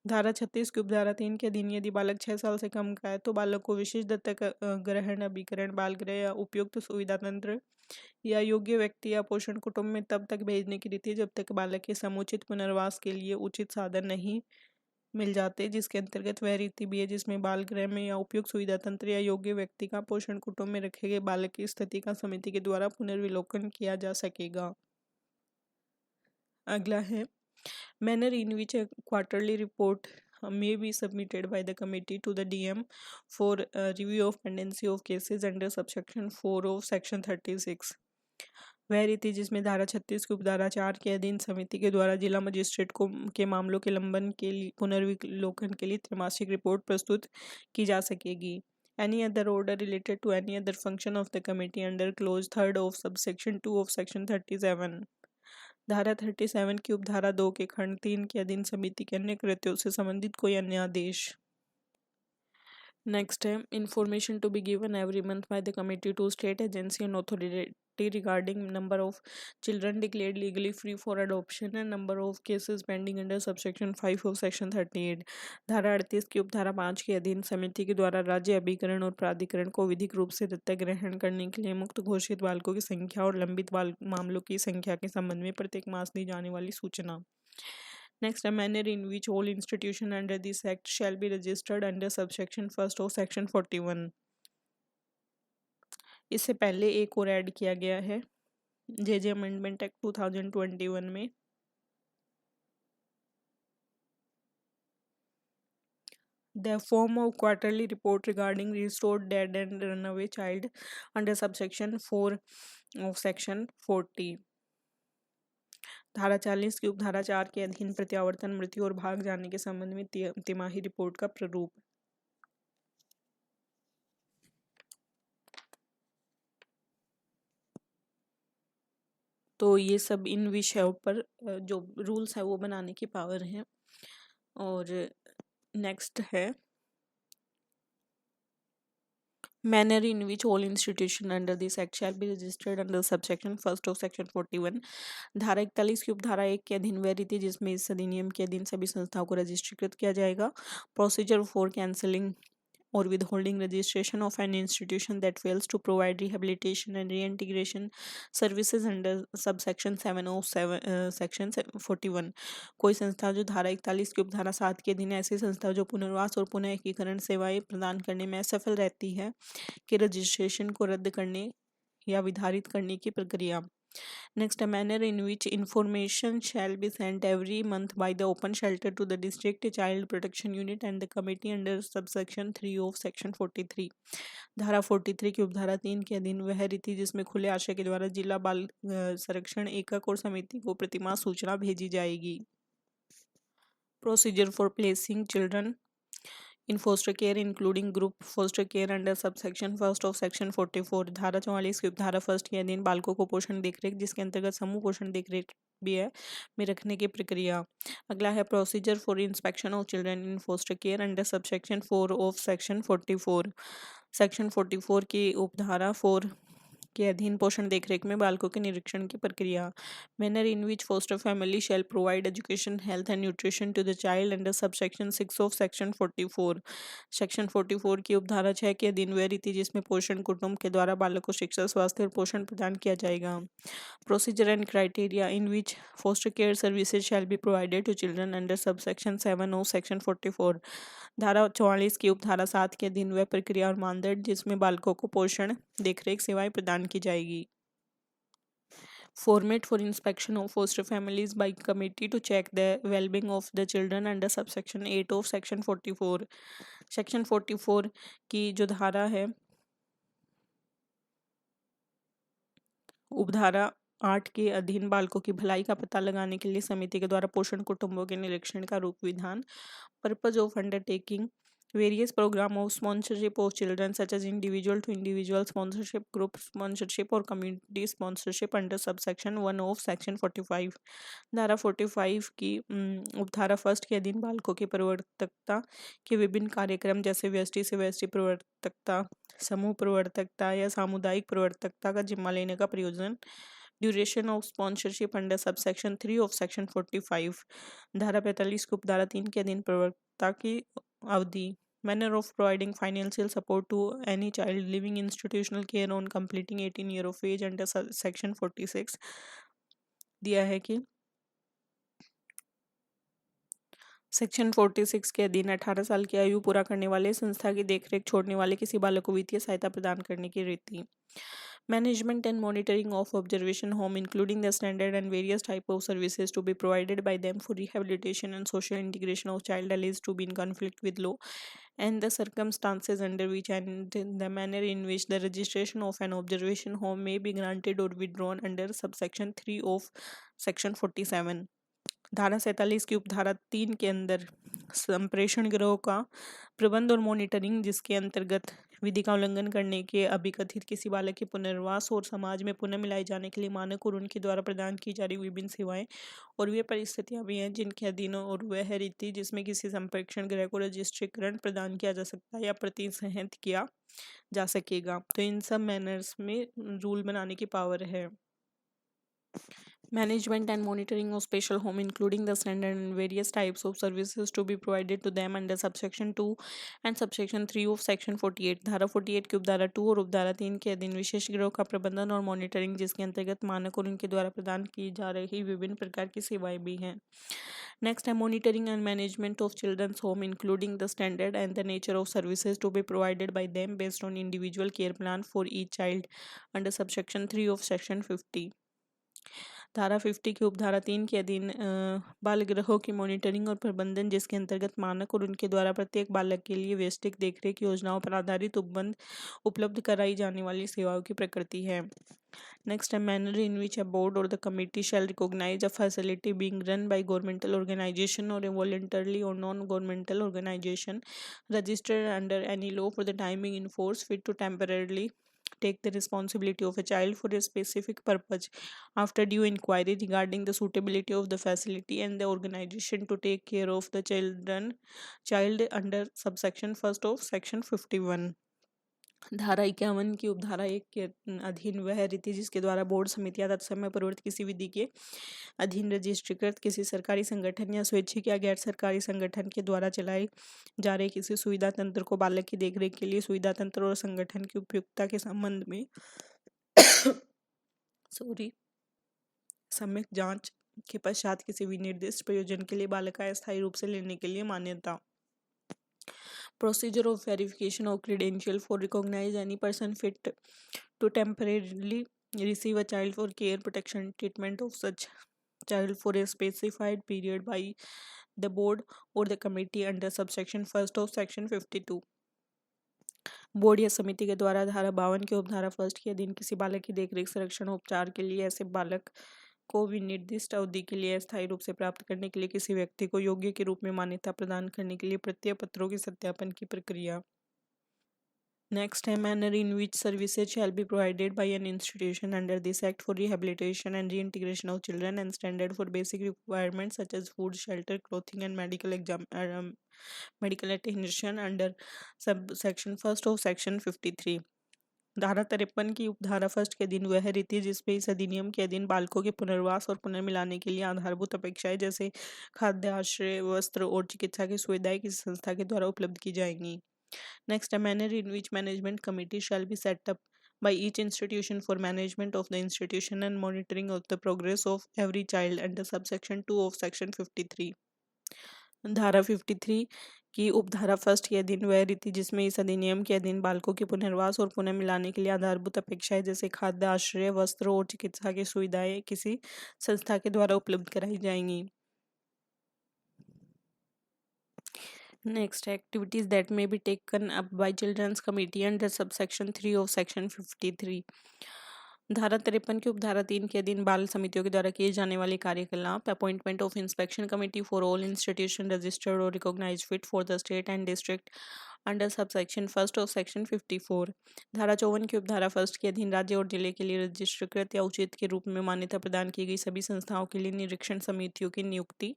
Speaker 1: धारा 36 की उपधारा 3 के अधीन यदि बालक 6 साल से कम का है तो बालक को विशेष दत्तक ग्रहण, अभिकरण, बाल गृह या उपयुक्त सुविधा तंत्र या योग्य व्यक्ति या पोषण कुटुंब में तब तक भेजने की रीति जब तक बालक के समुचित पुनर्वास के लिए उचित साधन नहीं मिल जाते, जिसके अंतर्गत वह रीति भी है जिसमें बाल गृह में या उपयुक्त सुविधा तंत्र या योग्य व्यक्ति का पोषण कुटुंब में रखे गए बालक की स्थिति का समिति के द्वारा पुनर्विलोकन किया जा सकेगा। अगला है manner in which a quarterly report may be submitted by the committee to the DM for review of pendency of cases under subsection 4 of section 36। वह रीति जिसमें धारा 36 की उपधारा 4 के अधीन समिति के द्वारा जिला मजिस्ट्रेट को के मामलों के लंबन के लिए पुनर्विलोकन के लिए त्रैमासिक रिपोर्ट प्रस्तुत की जा सकेगी। Any other order related to any other function of the committee under clause 3rd of subsection 2 of section 37। धारा 37 की उपधारा 2 के खंड 3 के अधीन समिति के अन्य कृत्यों से संबंधित कोई अन्य आदेश। नेक्स्ट है information to be given every month by the committee to state agency and authority regarding number of children declared legally free for adoption and number of cases pending under subsection 5 of section 38। धारा 38 की उपधारा 5 के अधीन समिति के द्वारा राज्य अभिकरण और प्राधिकरण को विधिक रूप से दत्तक ग्रहण करने के लिए मुक्त घोषित बालकों की संख्या और लंबित मामलों की संख्या के संबंध में प्रत्येक मास दी जाने वाली सूचना। Next, a manner in which all institution under this act shall be registered under subsection 1 of section 41। इससे पहले एक और ऐड किया गया है जे अमेंडमेंट एक्ट 2021 में। The form of quarterly report regarding restored dead and runaway child under subsection 4 of section 40। धारा 40 की उपधारा 4 के अधीन प्रत्यावर्तन, मृत्यु और भाग जाने के संबंध में तिमाही रिपोर्ट का प्रारूप। तो ये सब इन विषयों पर जो रूल्स है वो बनाने की पावर है। और नेक्स्ट है manner in which all institution under this act shall be registered under subsection first of section 41। धारा 41 की उपधारा 1 के अधीन वह रीति जिसमें इस अधिनियम के अधीन सभी संस्थाओं को रजिस्ट्रीकृत किया जाएगा। Procedure for cancelling or withholding registration of an institution that fails to provide rehabilitation and reintegration services under subsection 7 of section 41। कोई संस्था जो धारा 41 की उपधारा 7 के अधीन ऐसी संस्था जो पुनर्वास और पुनः एकीकरण सेवाएं प्रदान करने में असफल रहती है के रजिस्ट्रेशन को रद्द करने या विधारित करने की प्रक्रिया। Next, a manner in which information shall be sent every month by the open shelter to the district child protection unit and the committee under subsection 3 of section 43। धारा 43 की उपधारा 3 के अधीन वह रीति जिसमें खुले आशय के द्वारा जिला बाल संरक्षण एकक और समिति को प्रतिमाह सूचना भेजी जाएगी। Procedure for placing children in foster care including group foster care under subsection first of section 44। धारा 44 की उपधारा फर्स्ट के अधीन बालकों को पोषण देखरेख जिसके अंतर्गत समूह पोषण देखरेख भी है में रखने की प्रक्रिया। अगला है procedure for inspection of children in foster care under subsection 4 of section 44। Section 44 की उपधारा 4 के अधीन पोषण देखरेख में बालकों के निरीक्षण की प्रक्रिया। Manner in which foster family shall provide education health and nutrition to the child under subsection 6 of section 44। Section 44 की उपधारा 6 के अधीन वह रीति जिसमें पोषण कुटुंब के द्वारा बालक को शिक्षा स्वास्थ्य और पोषण प्रदान किया जाएगा। Procedure and criteria in which foster care services shall be provided to children under subsection 7 of section 44। धारा 44 की उपधारा 7 के अधीन वह प्रक्रिया और मानदंड जिसमें बालकों को पोषण देखरेख सेवाएं प्रदान की जाएगी। Format for inspection of foster families by committee to check the well-being of the children under subsection 8 of section 44। section 44 की जो धारा है उपधारा 8 के अधीन बालकों की भलाई का पता लगाने के लिए समिति के द्वारा पोषण कुटुंबों के निरीक्षण का रूप विधान। Purpose of undertaking various program of sponsorship of children such as individual to individual sponsorship, group sponsorship और community sponsorship under subsection 1 of section 45। धारा 45 की उपधारा फर्स्ट के अधीन बालकों की प्रवर्तकता के विभिन्न कार्यक्रम जैसे व्यष्टि से व्यष्टि प्रवर्तकता, समूह प्रवर्तकता या सामुदायिक प्रवर्तकता का जिम्मा लेने का प्रयोजन। Duration of sponsorship under subsection 3 of section 45। धारा 45 की उपधारा 3 के अधीन प्रवर्तकता की अवधि। manner of providing financial support to any child living in institutional care on completing 18 year of age under section 46 दिया है कि सेक्शन 46 के अधीन 18 साल की आयु पूरा करने वाले संस्था की देखरेख छोड़ने वाले किसी बालक को वित्तीय सहायता प्रदान करने की रीति। Management and monitoring of observation home including the standard and various type of services to be provided by them for rehabilitation and social integration of child alleged to be in conflict with law and the circumstances under which and the manner in which the registration of an observation home may be granted or withdrawn under subsection 3 of section 47। धारा 47 की उपधारा 3 के अंदर संप्रेषण गिरोह का प्रबंध और monitoring जिसके अंतर्गत विधि का उल्लंघन करने के अभिकथित किसी बालक के पुनर्वास और समाज में पुनः मिलाए जाने के लिए मानक और उनके द्वारा प्रदान की जा रही विभिन्न सेवाएं और वे परिस्थितियां भी हैं जिनके अधीन और वह रीति जिसमें किसी संप्रेक्षण गृह को रजिस्ट्रीकरण प्रदान किया जा सकता है या प्रतिसंहत किया जा सकेगा। तो इन सब मैनर्स में रूल बनाने की पावर है। Management and monitoring of special home including the standard and various types of services to be provided to them under subsection 2 and subsection 3 of section 48। धारा 48 की उपधारा 2 और उपधारा 3 के अधीन विशेष गिरोह का प्रबंधन और मॉनिटरिंग जिसके अंतर्गत मानक और उनके द्वारा प्रदान की जा रही विभिन्न प्रकार की सेवाएं भी हैं। नेक्स्ट है monitoring and management of children's home including the standard and the nature of services to be provided by them based on individual care plan for each child under subsection 3 of section 50। धारा 50 की उपधारा 3 के अधीन बाल गृहों की monitoring और प्रबंधन, जिसके अंतर्गत मानक और उनके द्वारा प्रत्येक बालक के लिए व्यष्टिक देखरेख योजनाओं पर आधारित उपबंध उपलब्ध कराई जाने वाली सेवाओं की प्रकृति है। नेक्स्ट है manner in which a board or the committee shall recognise a facility being run by governmental organization or a voluntarily or non-governmental organization registered under any law for the time being in force fit to temporarily take the responsibility of a child for a specific purpose after due inquiry regarding the suitability of the facility and the organization to take care of the child under subsection first of section 51। धारा 51 की उपधारा 1 के अधीन वह रीति जिसके द्वारा board समितियां तत्समय पूर्ववर्ती किसी विधि के अधीन रजिस्ट्रीकृत किसी सरकारी संगठन या स्वैच्छिक या गैर सरकारी संगठन के द्वारा चलाए जा रहे किसी सुविधा तंत्र को बालक की देखरेख के लिए सुविधा तंत्र और संगठन की उपयुक्तता के संबंध में सॉरी सम्यक जांच के पश्चात किसी विनिर्दिष्ट प्रयोजन के लिए बालक का अस्थायी रूप से लेने के लिए मान्यता। Procedure of verification of credential for recognize any person fit to temporarily receive a child for care, protection, treatment of such child for a specified period by the board or the committee under subsection first of section 52। Board या समिति के द्वारा धारा 52 के उपधारा first के अधीन किसी बालक की देखरेख, संरक्षण और उपचार के लिए ऐसे बालक को विनिर्दिष्ट अवधि के लिए अस्थायी रूप से प्राप्त करने के लिए किसी व्यक्ति को योग्य के रूप में मान्यता प्रदान करने के लिए प्रत्यय पत्रों के सत्यापन की प्रक्रिया। नेक्स्ट है manner in which services shall be provided by an institution under this act for rehabilitation and reintegration of children and standard for basic requirements such as food, shelter, clothing and medical attention under subsection first of section 53। धारा 53 की उपधारा first के अधीन वह रीति जिसपे इस अधिनियम के अधीन बालकों के पुनर्वास और पुनर्मिलाने के लिए आधारभूत अपेक्षाएं जैसे खाद्य, आश्रय, वस्त्र और चिकित्सा की सुविधाएं किसी संस्था के द्वारा उपलब्ध की जाएंगी। Next, a manner in which management committee shall be set up by each institution for management of the institution and monitoring of the progress of every child under subsection 2 of section 53। धारा 53 की उपधारा first के अधीन वह रीति जिसमें इस अधिनियम के अधीन बालकों के पुनर्वास और पुनः मिलाने के लिए आधारभूत अपेक्षाएं जैसे खाद्य, आश्रय, वस्त्र और चिकित्सा की सुविधाएं किसी संस्था के द्वारा उपलब्ध कराई जाएंगी। Next, activities that may be taken up by Children's Committee under subsection 3 of section 53। धारा 53 की उपधारा 3 के अधीन बाल समितियों के द्वारा किए जाने वाले कार्यकलाप, appointment of inspection committee for all institution registered or recognised fit for the state and district under subsection first of section 54। धारा 54 की उपधारा फर्स्ट के अधीन राज्य और जिले के लिए रजिस्ट्रीकृत या उचित के रूप में मान्यता प्रदान की गई सभी संस्थाओं के लिए निरीक्षण समितियों की नियुक्ति।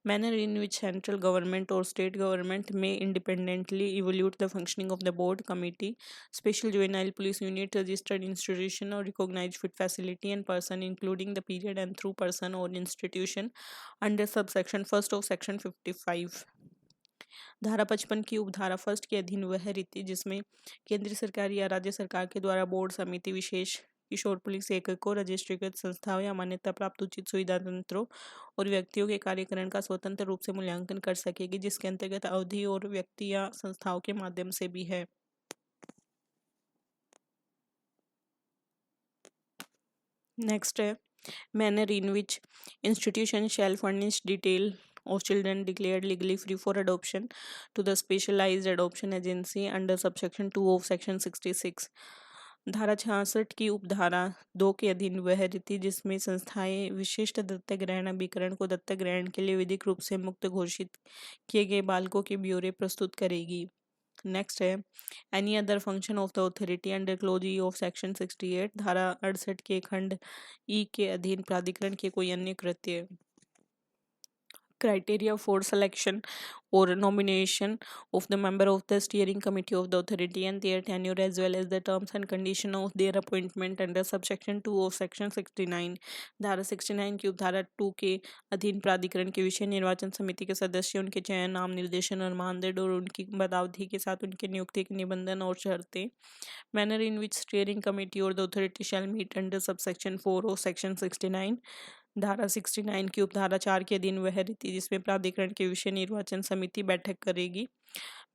Speaker 1: Manner in which central government or state government may independently evaluate the functioning of the board, committee, special juvenile police unit, registered institution or recognised fit facility and person including the period and through person or institution under subsection first of section 55। धारा 55 की उपधारा first के अधीन वह रीति जिसमें केंद्र सरकार या राज्य सरकार के द्वारा बोर्ड, समिति, विशेष किशोर पुलिस एककों, रजिस्ट्रीकृत संस्थाओं या मान्यता प्राप्त उचित सुविधा तंत्रों और व्यक्तियों के कार्यकरण का स्वतंत्र रूप से मूल्यांकन कर सकेगी, जिसके अंतर्गत अवधि और व्यक्ति या संस्थाओं के माध्यम से भी है। नेक्स्ट है manner in which institution shell furnish detail of children declared legally free for adoption to the specialized adoption agency under subsection 2 of section 66। धारा 66 की उपधारा 2 के अधीन वह रीति जिसमें संस्थाएं विशिष्ट दत्तक ग्रहण अभिकरण को दत्तक ग्रहण के लिए विधिक रूप से मुक्त घोषित किए गए बालकों के ब्यौरे प्रस्तुत करेगी। नेक्स्ट है any other function of the authority under close E of section 68। धारा 68 के खंड ई के अधीन प्राधिकरण के कोई अन्य कृत्य। Criteria for selection or nomination of the member of the steering committee of the authority and their tenure as well as the terms and condition of their appointment under subsection 2 of section 69। धारा 69 की उपधारा 2 के अधीन प्राधिकरण के विषय निर्वाचन समिति के सदस्य, उनके चयन, नाम निर्देशन और मानदंड और उनकी पदावधि के साथ उनके नियुक्ति के निबंधन और शर्तें। Manner in which steering committee or the authority shall meet under subsection 4 of section 69। धारा 69 की उपधारा 4 के अधीन वह रीति जिसमें प्राधिकरण के विषय निर्वाचन समिति बैठक करेगी।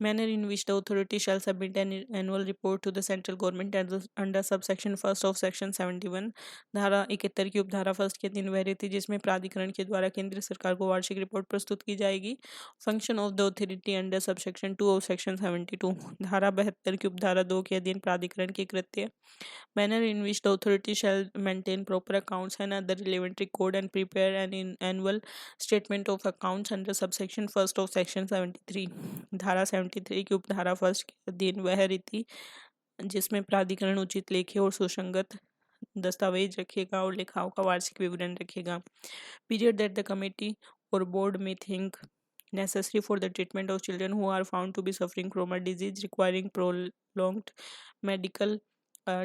Speaker 1: manner in which the authority shall submit an annual report to the central government under subsection first of section 71। धारा 71 की उपधारा फर्स्ट के अधीन वह रीति जिसमें प्राधिकरण के द्वारा केंद्र सरकार को वार्षिक रिपोर्ट प्रस्तुत की जाएगी। Function of the authority under subsection 2 of section 72। धारा 72 की उपधारा 2 के अधीन प्राधिकरण के कृत्य manner in which the authority shall maintain proper accounts and other relevant record and prepare an annual statement of accounts under subsection first of section 73। धारा 73 की उपधारा first के अधीन वह रीति जिसमें प्राधिकरण उचित लेखे और सुसंगत दस्तावेज रखेगा और लेखाओं का वार्षिक विवरण रखेगा। Period that the committee or board may think necessary for the treatment of children who are found to be suffering from a disease requiring prolonged medical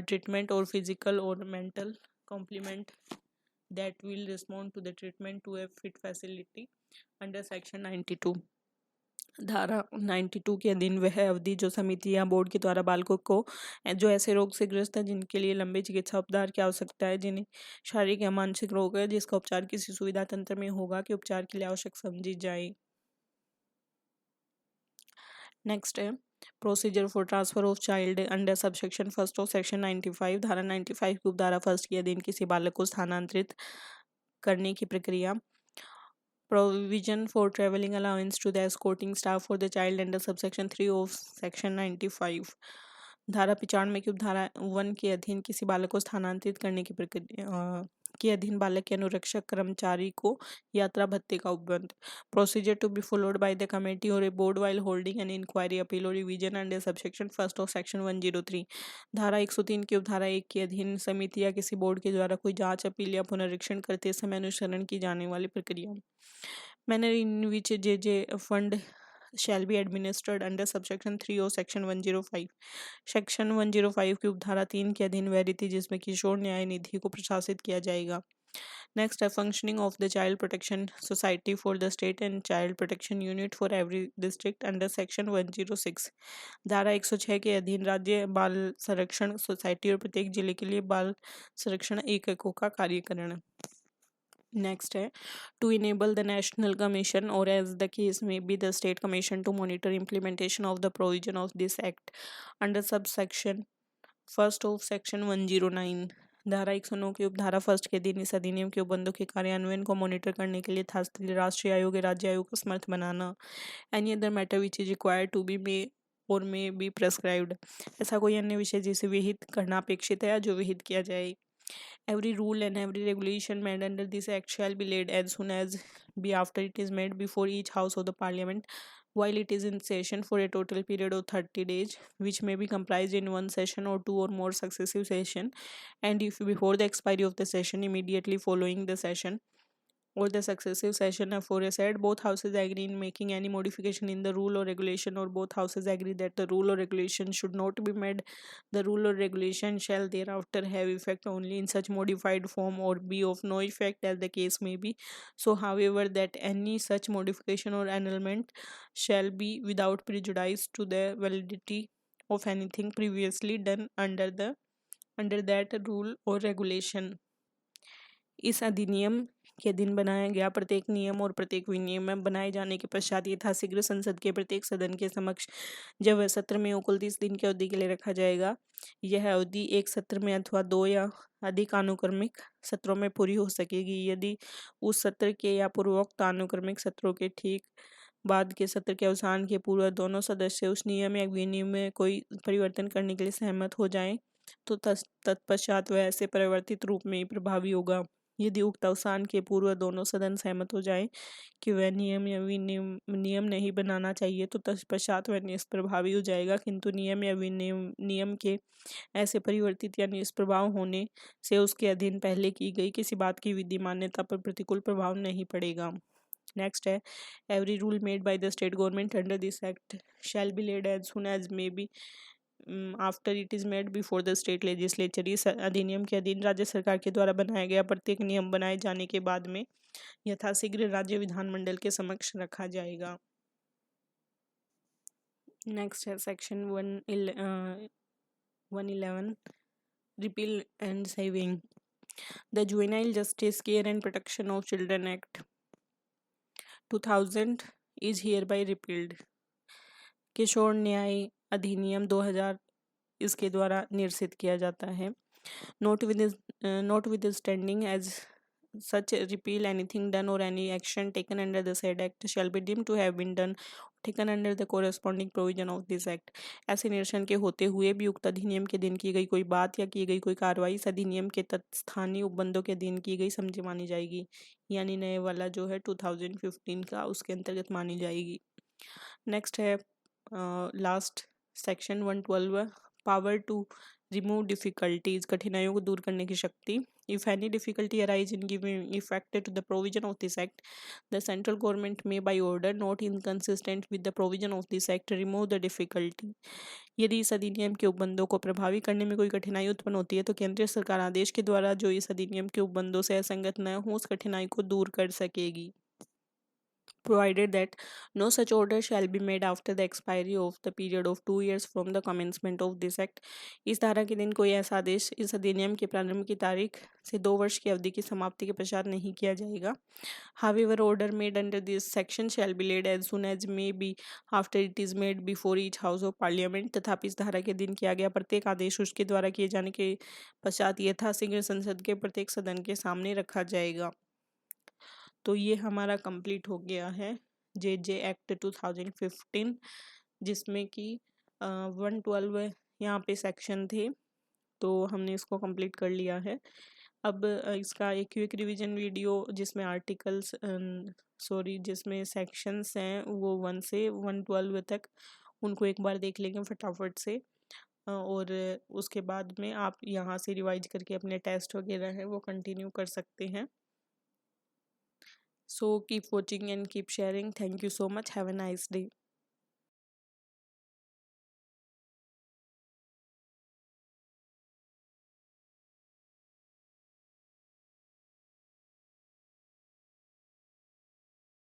Speaker 1: treatment or physical or mental complement that will respond to the treatment to a fit facility under section 92। धारा 92 के अधीन वह अवधि जो समिति या board के द्वारा बालकों को जो ऐसे रोग से ग्रस्त है जिनके लिए लंबे चिकित्सा उपचार की आवश्यकता है, जिन्हें शारीरिक या मानसिक रोग है, जिसका उपचार किसी सुविधा तंत्र में होगा कि उपचार के लिए आवश्यक समझी जाए। नेक्स्ट है procedure for transfer of child under subsection first of section 95। धारा 95 की उपधारा फर्स्ट के अधीन किसी बालक को स्थानांतरित करने की प्रक्रिया। Provision for traveling allowance to the escorting staff for the child under subsection 3 of section 95। धारा 95 की उपधारा 1 के अधीन किसी बालक को स्थानांतरित करने की प्रक्रिया के अधीन बालक के अनुरक्षक कर्मचारी को यात्रा भत्ते का उपबंध। Procedure to be followed by the committee or a board while holding an inquiry appeal or revision under subsection first of section 103। धारा 103 की उपधारा 1 के अधीन समिति या किसी बोर्ड के द्वारा कोई जांच अपील या पुनरीक्षण करते समय अनुसरण की जाने वाली प्रक्रिया। manner in which JJ fund shall be administered under subsection 3 of section 105। Section 105 की उपधारा 3 के अधीन वह रीति जिसमें किशोर न्याय निधि को प्रशासित किया जाएगा। नेक्स्ट है functioning of the child protection society for the state and child protection unit for every district under section 106। धारा 106 के अधीन राज्य बाल संरक्षण सोसाइटी और प्रत्येक जिले के लिए बाल संरक्षण एककों का कार्यकरण। नेक्स्ट है to enable the national commission और एज द केस में be the state commission to monitor implementation of the provision of this act under subsection first of section 109। धारा 109 की उपधारा फर्स्ट के दिन इस अधिनियम के उपबंधों के कार्यान्वयन को मॉनिटर करने के लिए राष्ट्रीय आयोग या राज्य आयोग को समर्थ बनाना। Any other matter which is required to be may or may B prescribed. ऐसा कोई अन्य विषय जिसे विहित करना अपेक्षित है या जो विहित किया जाए। Every rule and every regulation made under this act shall be laid as soon as be after it is made before each house of the parliament while it is in session for a total period of 30 days, which may be comprised in one session or two or more successive session, and if before the expiry of the session immediately following the session or the successive session aforesaid both houses agree in making any modification in the rule or regulation, or both houses agree that the rule or regulation should not be made, the rule or regulation shall thereafter have effect only in such modified form or be of no effect as the case may be. So however that any such modification or annulment shall be without prejudice to the validity of anything previously done under that rule or regulation। इस अधिनियम के अधीन बनाया गया प्रत्येक नियम और प्रत्येक विनियम बनाए जाने के पश्चात यथाशीघ्र संसद के प्रत्येक सदन के समक्ष जब वह सत्र में कुल 30 दिन की अवधि के लिए रखा जाएगा, यह अवधि एक सत्र में अथवा 2 या अधिक अनुक्रमिक सत्रों में पूरी हो सकेगी। यदि उस सत्र के या पूर्वोक्त अनुक्रमिक सत्रों के ठीक बाद के सत्र के अवसान के पूर्व दोनों सदस्य उस नियम या विनियम में कोई परिवर्तन करने के लिए सहमत हो जाएं, तो तत्पश्चात वह ऐसे परिवर्तित रूप में प्रभावी होगा। यदि उक्त अवसान के पूर्व दोनों सदन सहमत हो जाएं कि वह नियम या नियम नहीं बनाना चाहिए, तो तत्पश्चात वह निष्प्रभावी हो जाएगा, किंतु नियम या नियम के ऐसे परिवर्तित या निष्प्रभाव होने से उसके अधीन पहले की गई किसी बात की विधि मान्यता पर प्रतिकूल प्रभाव नहीं पड़ेगा। नेक्स्ट है every rule made by the state government under this act shall be laid as soon as may be after it is made before the state legislature. इस अधिनियम के अधीन राज्य सरकार के द्वारा बनाया गया प्रत्येक नियम बनाए जाने के बाद में यथाशीघ्र राज्य विधानमंडल के समक्ष रखा जाएगा। नेक्स्ट है section 111 repeal and saving. The juvenile justice care and protection of children act 2000 is hereby repealed। किशोर न्याय अधिनियम 2000 इसके द्वारा निरसित किया जाता है। Notwithstanding as such repeal, anything done or any action taken under the said act shall be deemed to have been done taken under the corresponding provision of this act। ऐसे निरसन के होते हुए भी उक्त अधिनियम के दिन की गई कोई बात या की गई कोई कार्रवाई इस अधिनियम के तत्स्थानीय उपबंधों के दिन की गई समझी मानी जाएगी। यानी नए वाला जो है 2015 का उसके अंतर्गत मानी जाएगी। नेक्स्ट है last section 112 power to remove difficulties, कठिनाइयों को दूर करने की शक्ति। If any difficulty arise in giving effect to the provision of this act, the central government may by order not inconsistent with the provision of this act remove the difficulty. यदि इस अधिनियम के उपबंधों को प्रभावी करने में कोई कठिनाई उत्पन्न होती है तो केंद्रीय सरकार आदेश के द्वारा जो इस अधिनियम के उपबंधों से असंगत न हो उस कठिनाई को दूर कर सकेगी। Provided that no such order shall be made after the expiry of the period of 2 years from the commencement of this act। इस धारा के दिन कोई ऐसा आदेश इस अधिनियम के प्रारंभ की तारीख से 2 वर्ष की अवधि की समाप्ति के पश्चात नहीं किया जाएगा। However, order made under this section shall be laid as soon as may be after it is made before each house of parliament। तथापि इस धारा के दिन किया गया प्रत्येक आदेश उसके द्वारा किए जाने के पश्चात यथाशीघ्र संसद के प्रत्येक सदन के सामने रखा जाएगा। तो ये हमारा कंप्लीट हो गया है जे एक्ट 2015, जिसमें कि 112 यहाँ पे सेक्शन थे, तो हमने इसको कंप्लीट कर लिया है। अब इसका एक क्विक रिवीजन वीडियो जिसमें आर्टिकल्स जिसमें सेक्शंस हैं वो 1 से 112 तक, उनको एक बार देख लेंगे फटाफट से, और उसके बाद में आप यहाँ से रिवाइज करके अपने टेस्ट वगैरह है वो कंटिन्यू कर सकते हैं। So keep watching and keep sharing. Thank you so much. Have a nice day.